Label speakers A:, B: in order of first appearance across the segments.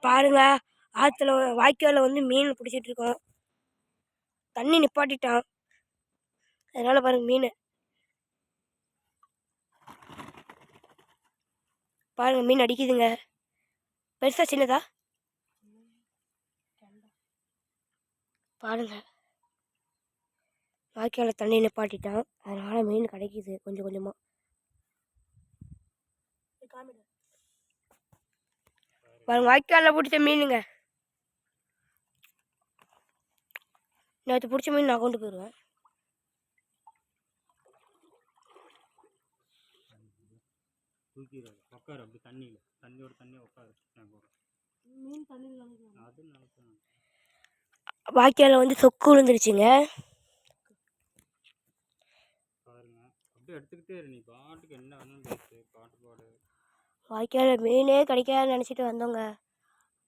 A: பாருங்க, ஆற்றுல வாய்க்காலில் வந்து மீன் பிடிச்சிட்டு இருக்கோம். தண்ணி நிப்பாட்டிட்டான், அதனால பாருங்க மீன் பாருங்க, மீன் அடிக்குதுங்க. பெருசா சின்னதா பாருங்க. வாய்க்காலில் தண்ணி நிப்பாட்டிட்டான், அதனால மீன் கிடைக்குது கொஞ்சம் கொஞ்சமாக. பாருங்க, வாய்க்காலில் பிடிச்ச மீனுங்க. நேற்று பிடிச்ச மீன் நான் கொண்டு போயிடுவேன். வாய்க்காலில் வந்து சொக்கு விழுந்துருச்சுங்க. வாய்க்காலில் மீனே கிடைக்காதுன்னு நினச்சிட்டு வந்தோங்க.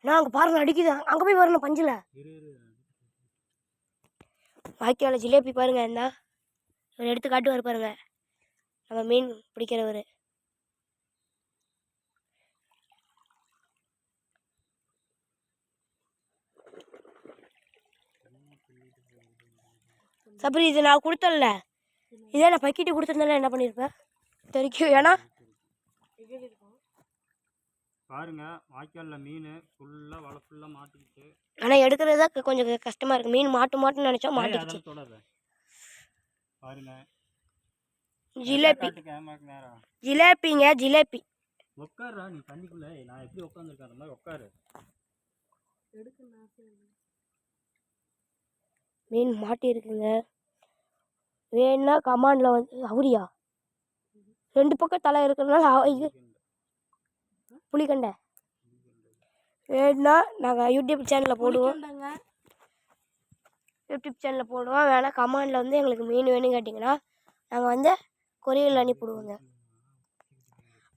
A: ஆனால் அங்கே பாருங்க அடிக்குது, அங்கே போய் வரணும் பஞ்சில். வாய்க்காலில் ஜிலேபி பாருங்க, இருந்தா இவர் எடுத்து காட்டுவார் பாருங்க, நம்ம மீன் பிடிக்கிறவர். சபரி, இது நான் கொடுத்தல, இதே நான் பக்கிட்டு கொடுத்துருந்தாலும் என்ன பண்ணியிருப்பேன் தெரிக்கும். ஏன்னா
B: பாருங்க, வாய்க்காலில் மீன் ஃபுல்லாக வலை ஃபுல்லாக மாட்டிக்கிட்டு.
A: ஆனால் எடுக்கிறது தான் கொஞ்சம் கஷ்டமாக இருக்குது. மீன் மாட்டுன்னு நினச்சா மாட்டிக்கிச்சு.
B: பாருங்க,
A: ஜிலேபி, ஜிலேபிங்க, ஜிலேபி.
B: உட்காரா நீ தண்ணிக்குள்ள, நான் எப்படி உட்காந்துருக்கேன் அந்த மாதிரி உட்காரு.
A: மீன் மாட்டி இருக்குங்க. வேணா கமாண்டில் வந்து அவரியா 2 பக்கம் தலை இருக்கிறதுனால இது புளிக்கண்டை வேணா நாங்கள் யூடியூப் சேனலில் போடுவோம். வேணா கமாண்டில் வந்து எங்களுக்கு மீன் வேணும்னு கேட்டிங்கன்னா நாங்கள் வந்து கொரியரில் அனுப்பிவிடுவோங்க.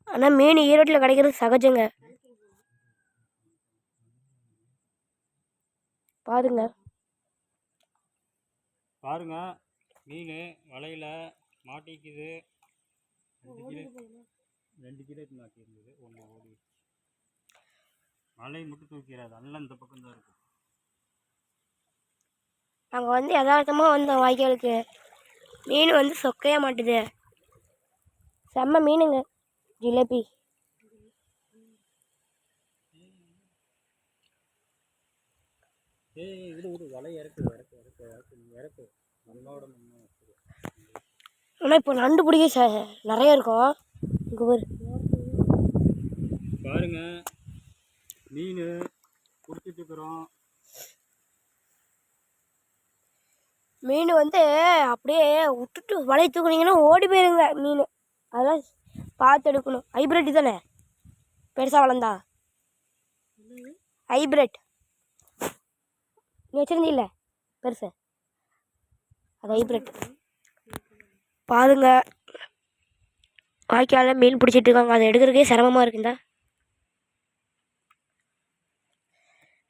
A: ஆனால் மீன் ஈரோட்டில் கிடைக்கிறது சகஜங்க. பாருங்க
B: பாருங்க, மீன் வலையில மாட்டிக்குது. 2 கிலோ மாட்டிருந்தது, ஒன்று ஓடி. வலை மட்டும் தூக்கிறாது, நல்லா இந்த பக்கம் தான் இருக்கு.
A: நாங்கள் வந்து யதார்த்தமாக வந்தோம் வாய்க்காலுக்கு. மீன் வந்து சொக்கையாக மாட்டுது. செம்ம மீனுங்க, ஜிலேபி. ஆனால் இப்போ நண்டு பிடிக்க நிறைய இருக்கும். இங்கே
B: பாருங்க, மீன் பிடிச்சிட்டு இருக்கிறோம்.
A: மீன் வந்து அப்படியே விட்டுட்டு வலையை தூக்குனீங்கன்னா ஓடி போயிருங்க மீன். அதெல்லாம் பார்த்து எடுக்கணும். ஹைப்ரிட் தானே பெருசாக வளர்ந்தா, ஹைப்ரிட் நீ வச்சுருந்தீல்ல பெருசு, அது ஹைப்ரிட். பாருங்க, வாய்க்காலில் மீன் பிடிச்சிட்டு இருக்காங்க. அதை எடுக்கிறதுக்கே சிரமமாக இருக்குந்தா.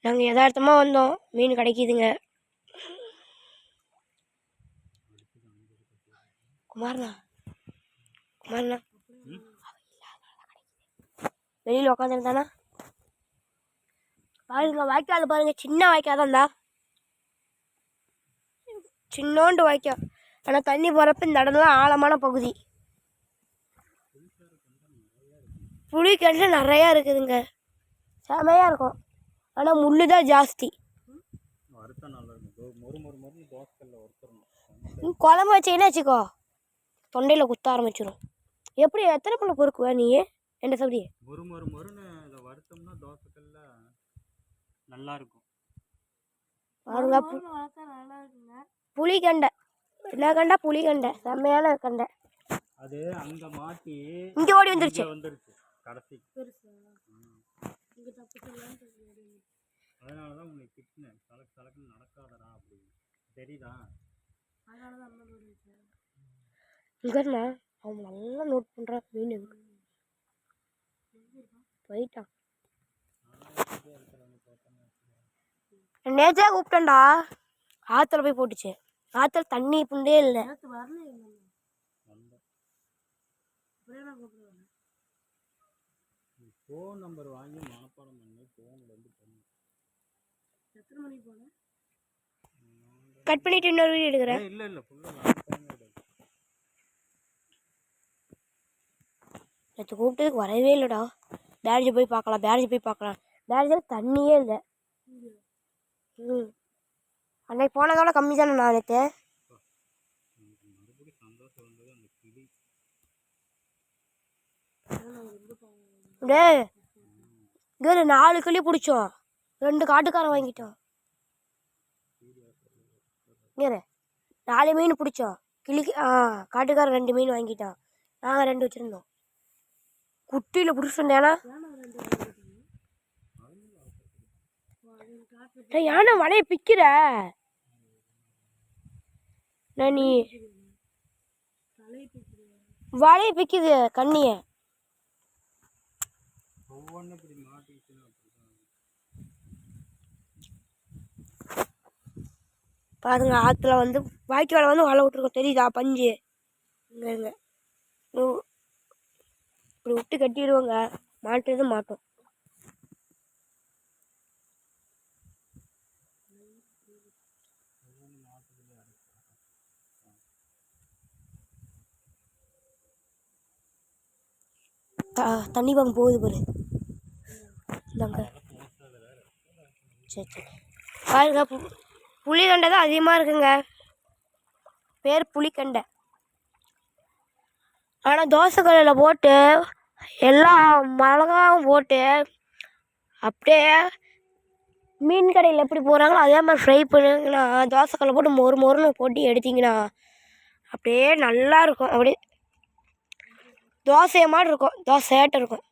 A: நாங்கள் யதார்த்தமாக வந்தோம், மீன் கிடைக்கிதுங்க. குமார்ண்ணா, குமார்ண்ணா வெளியில் உட்காந்துருந்தானா பாருங்க. வாய்க்கால் பாருங்க, சின்ன வாய்க்கால் தான், சின்னோண்டு வாய்க்கால். ஆனால் தண்ணி போகிறப்ப இந்த இடம்லாம் ஆழமான பகுதி. புளிக்கண்டு நிறையா இருக்குதுங்க, செமையாக இருக்கும். ஆனால் முள்ளு தான் ஜாஸ்தி. குழம்பு வச்சிங்கன்னா வச்சுக்கோ, தொண்டையில் குத்த ஆரம்பிச்சிடும். எப்படி எத்தனை பழ பொறுக்குவ நீ என்ன சொல்றிய?
B: நல்லா இருக்கும்.
A: பாருங்க, புளிக்கண்டை, என்ன கண்டா புளிக்கண்டை, செம்மையான கண்டை.
B: அது அங்க மாட்டி
A: இங்க ஓடி வந்துருச்சு
B: கடைசி. அதனாலதான் உங்களை திட்டினேன், சலக்கு சலக்குன்னு நடக்காதடா அப்படின்னு. தெரியுதா?
A: இங்கண்ணா அவன் நல்லா நோட் பண்ணுறான். மீன் போயிட்டான். நேற்றே கூப்பிட்டேன்டா, ஆற்றுல போய் போட்டுச்சு. ஆற்றுல தண்ணி புண்டே இல்லை.
B: ஃபோன் நம்பர் வாங்கி மனப்பாடம் பண்ணி ஃபோனில் வந்து
A: கட் பண்ணிட்டு இன்னொரு வீடியோ எடுக்கிறேன்.
B: இல்லை இல்லை ஃபுல்லாக
A: நேற்று கூப்பிட்டதுக்கு வரவே இல்லைடா. பேரேஜ் போய் பார்க்கலாம், பேரேஜில் தண்ணியே இல்லை. அன்னைக்கு போனதோட கம்மி தானே நான் நேற்று.
B: மறுபடியும் சந்தோஷம் வந்தது அந்த கிளி.
A: டேய் இங்கே 4 கிளி பிடிச்சோம், 2 காட்டுக்காரன் வாங்கிட்டோம். இங்கே 4 மீன் பிடிச்சோம், கிளிக்கு காட்டுக்காரன் 2 மீன் வாங்கிட்டான். நாங்கள் 2 வச்சுருந்தோம். குட்டியில் பிடிச்சிருந்தேனா யானை வலையை பிக்கிற நீ, வலையை பிக்குது கண்ணிய.
B: ஒவ்வொன்றும் இப்படி மாட்டிக்கிச்சுன்னா
A: பாருங்க, ஆற்றுல வந்து வாய்க்கால வந்து வலை விட்டுருக்கோம், தெரியுதா பஞ்சு. இங்கே இப்படி விட்டு கட்டிடுவோங்க, மாட்டுறது மாட்டோம். தண்ணி வாங்க போகுது பாரு. இந்தாங்க சரி பாருங்க, புளிகண்டை தான் அதிகமாக இருக்குங்க. பேர் புளிக்கண்டை. ஆனால் தோசைக்கல்லில் போட்டு எல்லா மிளகாவும் போட்டு அப்படியே மீன் கடையில் எப்படி போகிறாங்களோ அதே மாதிரி ஃப்ரை பண்ணிங்கன்னா, தோசைக்கல்லில் போட்டு மொறுன்னு போட்டு எடுத்திங்கன்னா அப்படியே நல்லா இருக்கும். அப்படியே தோசையை மாதிரி இருக்கும், தோசையாட்டம் இருக்கும்.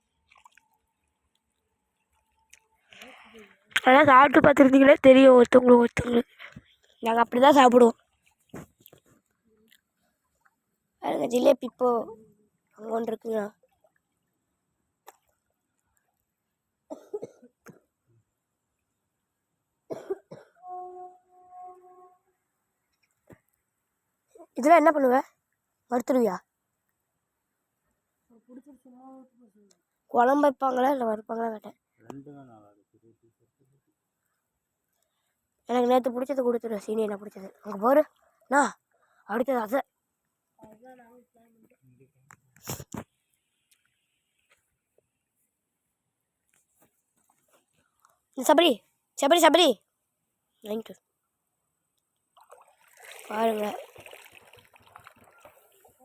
A: அதெல்லாம் சாப்பிட்டு பார்த்துருந்தீங்களே தெரியும் ஒருத்தவங்களுக்கு. நாங்கள் அப்படி தான் சாப்பிடுவோம். பாருங்க ஜிலேபி இப்போ அங்கே ஒன்று இருக்குங்க. இதெல்லாம் என்ன பண்ணுவ, வறுத்துருவியா? குழம்பு வைப்பாங்களா இல்லை வறுப்பாங்களா கேட்டேன். எனக்கு நேற்று பிடிச்சது கொடுத்துரு, சீனி என்ன பிடிச்சது அங்கே போரு. நான் அடுத்தது அதை சபரி சபரி சபரி வாங்கிட்டு பாருங்க.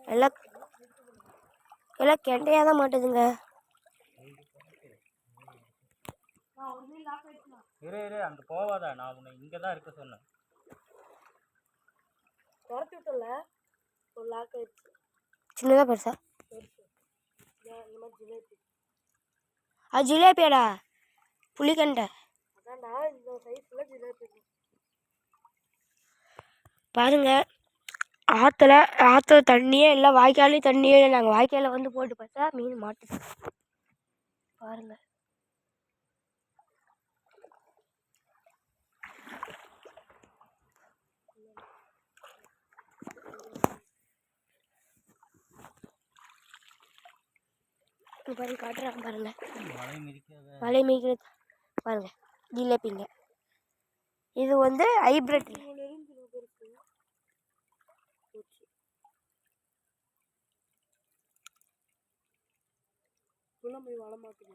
A: எல்லாம் எல்லாம் கெண்டையாக தான் மாட்டுதுங்க.
B: இரு அங்கே போவாதா, நான் உன்னை இங்கே தான் இருக்க சொன்னேன்.
A: துரத்தி விட்டல ஒரு லாக் ஆயிடுச்சு. சின்னதாக பெருசா அது ஜிலேபியாடா, புளிக்கண்டை. பாருங்க, ஆற்றுல தண்ணியே இல்லை, வாய்க்காலையும் தண்ணியே இல்லை. நாங்கள் வாய்க்காலில் வந்து போட்டு பார்த்தா மீன் மாட்டுது. பாருங்க பாருங்க, காட்டுறாங்க பாருங்க, மலை மிதிக்கிறது பாருங்க. ஜிலேபிங்க இது வந்து ஹைப்ரிட். வள மாட்டுது.